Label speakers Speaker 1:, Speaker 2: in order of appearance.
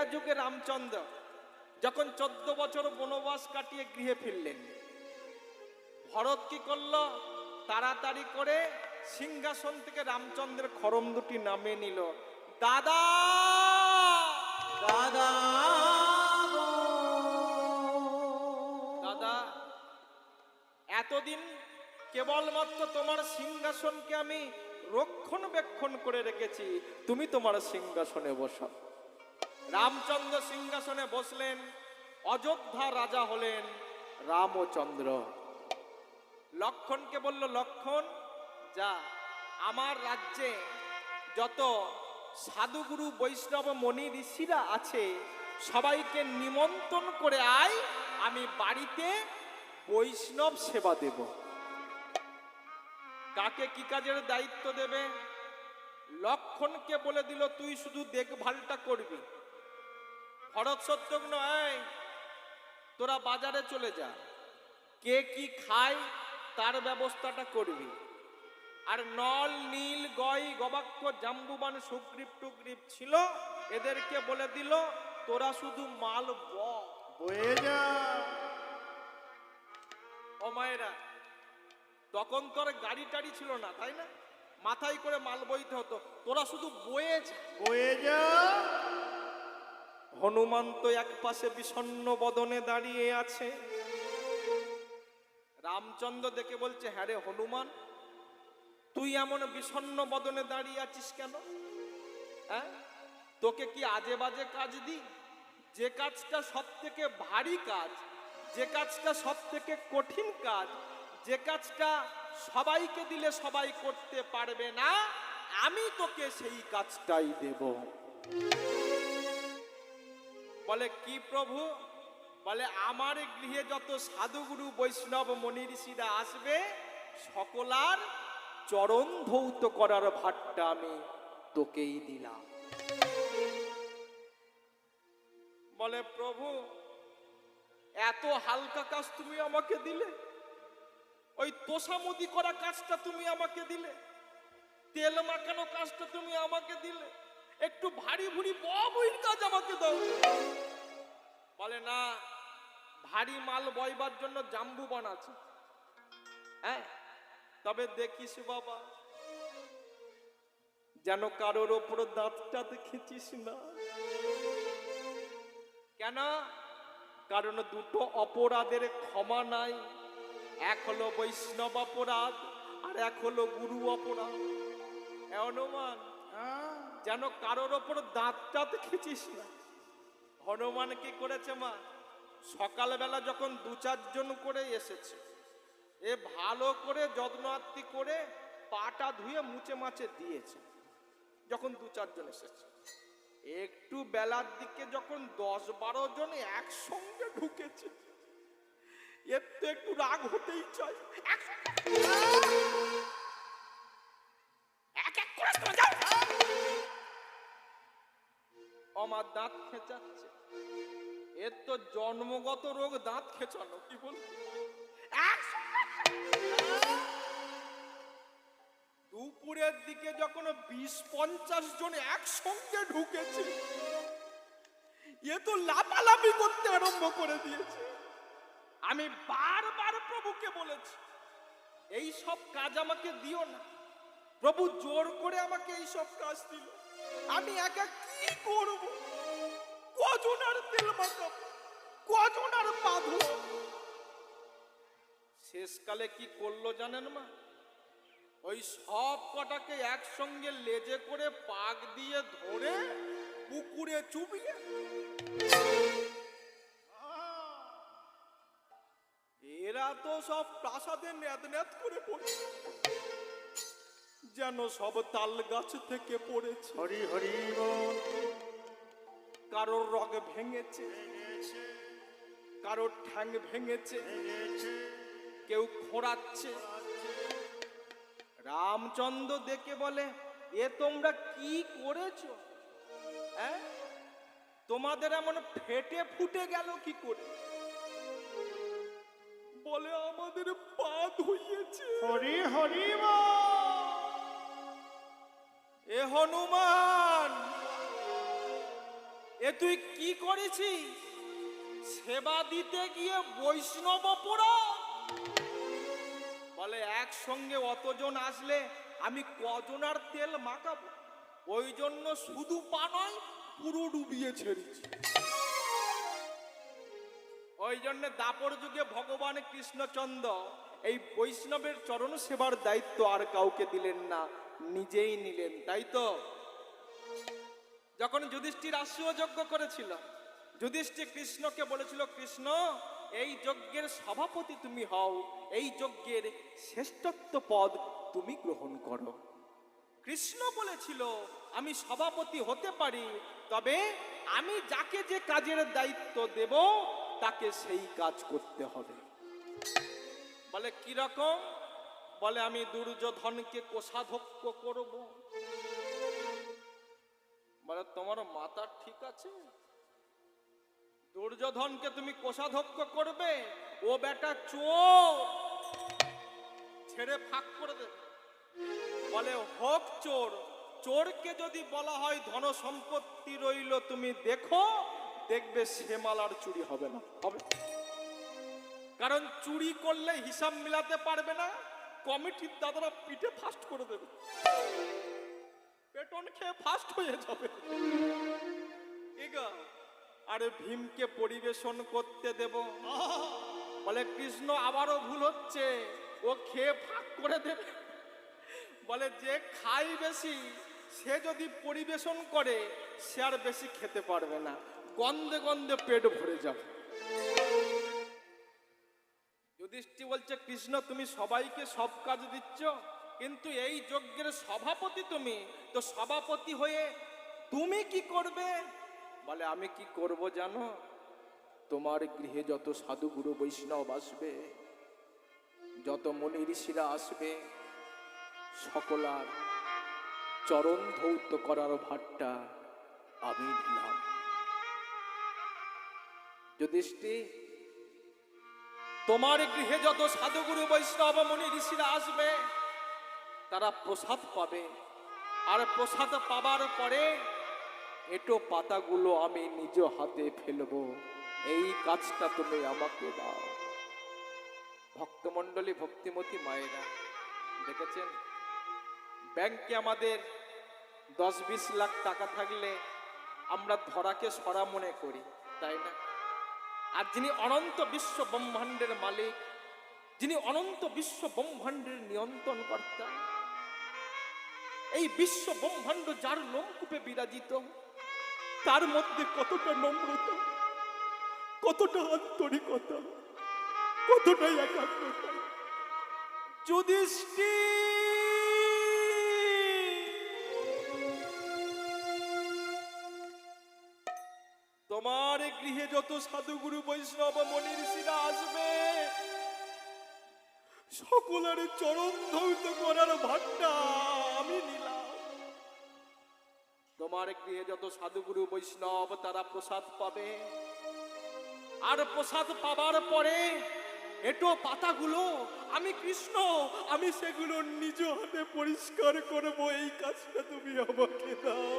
Speaker 1: ত্রেতা যুগে রামচন্দ্র যখন 14 বছর বনবাস কাটিয়ে গৃহে ফিরলেন, ভরত কি করলো? তাড়াতাড়ি করে সিংহাসন থেকে রামচন্দ্রের খড়ম দুটি নামিয়ে নিল। দাদা
Speaker 2: দাদা
Speaker 1: দাদা, এতদিন কেবলমাত্র তোমার সিংহাসনকে আমি রক্ষণবেক্ষণ করে রেখেছি, তুমি তোমার সিংহাসনে বসো। রামচন্দ্র সিংহাসনে বসলেন, অযোধ্যা রাজা হলেন রামচন্দ্র। লক্ষণকে বলল, লক্ষণ যা, আমার রাজ্যে যত সাধুগুরু বৈষ্ণব মণি ঋষিরা আছে সবাইকে নিমন্ত্রণ করে আয়, আমি বাড়িতে বৈষ্ণব সেবা দেব। কাকে কি কাজের দায়িত্ব দেবে? লক্ষণকে বলে দিল, তুই শুধু দেখভালটা করবি। ভরত শত্রুঘ্ন, এই তোরা বাজারে চলে যা, কে কি খায় তার ব্যবস্থাটা করবি। আর নল, নীল, গয়, গবাক্ষ, জাম্বুবান, সুগ্রীব টুগ্রীব ছিল, এদেরকে বলে দিল, তোরা শুধু মাল
Speaker 2: বয়ে যা।
Speaker 1: ও মায়েরা, তখন তোর গাড়ি টাড়ি ছিল না, তাই না? মাথায় করে মাল বইতে হতো, তোরা শুধু বয়ে যা।
Speaker 2: বয়ে যা।
Speaker 1: হনুমান তো এক পাশে বিষণ্ণ বদনে দাঁড়িয়ে আছে। রামচন্দ্র দেখে বলছে, হ্যাঁ রে হনুমান, তুই এমন বিষণ্ণ বদনে দাঁড়িয়ে আছিস কেন? হ্যাঁ, তোকে কি আজে বাজে কাজ দি? যে কাজটা সব থেকে ভারী কাজ, যে কাজটা সব থেকে কঠিন কাজ, যে কাজটা সবাইকে দিলে সবাই করতে পারবে না, আমি তোকে সেই কাজটাই দেব। বলে, কি প্রভু? বলে, আমার গৃহে যত সাধুগুরু বৈষ্ণব মনি ঋষিরা আসবে সকলার চরণ ধৌত করার ভারটা আমি তোকেই দিলাম। বলে, প্রভু এত হালকা কাজ তুমি আমাকে দিলে? ওই তোষামুদি করা কাজটা তুমি আমাকে দিলে? তেল মাখানো কাজটা তুমি আমাকে দিলে? একটু ভারী ভুরি বইয়ের কাজ আমাকে দাও। বলে, না, ভারী মাল বইবার জন্য জাম্বুবান আছে। হ্যাঁ, তবে দেখিস বাবা, যেন কারোর ওপর দাঁতটাতে খিচিস না। কেন? কারণ দুটো অপরাধের ক্ষমা নাই, এক হলো বৈষ্ণব অপরাধ আর এক হলো গুরু অপরাধ। হনুমান, যেন কারোর ওপর দাঁতটাতে খিচিস না। হনুমান কি করেছে মা? সকালবেলা যখন 2-4 জন করে এসেছে, এ ভালো করে যত্ন আত্তি করে পাটা ধুয়ে মুছে মাছে দিয়েছে। যখন 2-4 জন এসেছে, একটু বেলার দিকে যখন 10-12 জন একসঙ্গে ঢুকেছে, এর তো একটু রাগ হতেই চাই। এক এক করে যাও। আমার দাঁত খেঁচাচ্ছে, এর তো জন্মগত রোগ দাঁত খেঁচানো। কি বল? দুপুরের দিকে যখন 20-50 জন একসঙ্গে ঢুকেছে, এ তো লাফালাফি করতে আরম্ভ করে দিয়েছে। আমি বারবার প্রভুকে বলেছি, এই সব কাজ আমাকে দিও না। প্রভু জোর করে আমাকে এই সব কাজ দিল, আমি একা কি করব? কজন আর তেল মাখাবো, কজন আর পা ধোবো? শেষকালে কি করলো জানেন মা? ওই সব কটাকে একসঙ্গে লেজে করে পাক দিয়ে ধরে পুকুরে চুবিয়ে, এরা তো সব প্রাসাদে নেদ নেদ করে পড়ে, যেন সব তাল গাছ থেকে পড়েছে।
Speaker 2: হরি হরি বল।
Speaker 1: কারোর রগ ভেঙেছে, কারোর ঠ্যাং ভেঙেছে, কেউ খোঁড়াচ্ছে। রামচন্দ্র দেখে বলে, এ তোমরা কি করেছো? হ্যাঁ, তোমাদের এমন ফেটে ফুটে গেল কি করে? বলে, আমাদের পা ধুইয়েছে।
Speaker 2: হরি হরি বল।
Speaker 1: এ হনুমান, এ এ তুই কি করেছিস? সেবা দিতে গিয়ে বৈষ্ণব অপরাধ? বলে একসঙ্গে অতজন আসলে আমি কজনার তেল মাখাবো, ওই জন্য শুধু পা নয় পুরো ডুবিয়ে ছেড়েছি। ওই জন্য দাপর যুগে ভগবান কৃষ্ণচন্দ্র এই বৈষ্ণবের চরণ সেবার দায়িত্ব আর কাউকে দিলেন না, নিজেই নিলেন, তাই তো? যখন যুধিষ্ঠির আশ্রয় যজ্ঞ করেছিল, যুধিষ্ঠির কৃষ্ণকে বলেছিল, কৃষ্ণ এই যজ্ঞের সভাপতি তুমি হও, এই যজ্ঞের শ্রেষ্ঠত্ব পদ তুমি গ্রহণ করো। কৃষ্ণ বলেছিল আমি সভাপতি হতে পারি, তবে আমি যাকে যে কাজের দায়িত্ব দেব তাকে সেই কাজ করতে হবে। বলে কি রকম? বলে আমি দুর্যোধনকে কোষাধ্যক্ষ করব। বলে তোমার মাথা ঠিক আছে? দুর্যোধনকে তুমি কোষাধ্যক্ষ করবে? ও বেটা চোর, ছেড়ে ফাঁক করে দেবে। বলে হোক চোর, চোরকে যদি বলা হয় ধন সম্পত্তি রইল তুমি দেখো, দেখবে সে মালার চুরি হবে না, হবে। কারণ চুরি করলে হিসাব মিলাতে পারবে না, কমিটির দাদারা পিঠে ফাস্ট করে দেবে, পেটন খেয়ে ফাস্ট হয়ে যাবে। আরে ভীমকে পরিবেশন করতে দেব। বলে কৃষ্ণ আবারও ভুল হচ্ছে, ও খেয়ে ফাঁক করে দেবে। বলে যে খাই বেশি সে যদি পরিবেশন করে সে আর বেশি খেতে পারবে না, গন্ধে গন্ধে পেট ভরে যাবে। যুধিষ্ঠির বলছে কৃষ্ণ তুমি সবাইকে সব কাজ দিচ্ছ, কিন্তু এই যজ্ঞের সভাপতি তুমি, তো সভাপতি হয়ে তুমি কি করবে? বলে আমি কি করব জানো? তোমার গৃহে যত সাধুগুরু বৈষ্ণব আসবে, যত মুনি ঋষিরা আসবে, সকলার চরণ ধৌত করার ভারটা আমি দিলাম। যুধিষ্ঠির তোমার গৃহে যত সাধুগুরু বৈষ্ণব মুনি ঋষিরা আসবে তারা প্রসাদ পাবে, আর প্রসাদ পাবার পরে এটো পাতাগুলো আমি নিজ হাতে ফেলবো, এই কাজটা তুমি আমাকে দাও। ভক্তমণ্ডলী, ভক্তিমতী মায়েরা দেখেছেন, ব্যাংকে আমাদের 10-20 লাখ টাকা থাকলে আমরা ধরাকে সরা মনে করি, তাই না? আর যিনি অনন্ত বিশ্ব ব্রহ্মাণ্ডের মালিক, যিনি অনন্ত বিশ্ব ব্রহ্মাণ্ডের নিয়ন্ত্রণ কর্তা, এই বিশ্ব ব্রহ্মাণ্ড যার লোমকূপে বিরাজিত, তার মধ্যে কতটা নম্রতা, কতটা আন্তরিকতা, কতটা একাগ্রতা। তোমার গৃহে যত সাধুগুরু বৈষ্ণব মনি ঋষিরা আসবে সকলের চরণ ধৌত করার ভাগটা আমি নিলাম। তোমার গৃহে যত সাধুগুরু বৈষ্ণব তারা প্রসাদ পাবে, আর প্রসাদ পাবার পরে এটো পাতাগুলো আমি কৃষ্ণ, আমি সেগুলো নিজ হাতে পরিষ্কার করব, এই কাজটা তুমি আমাকে দাও।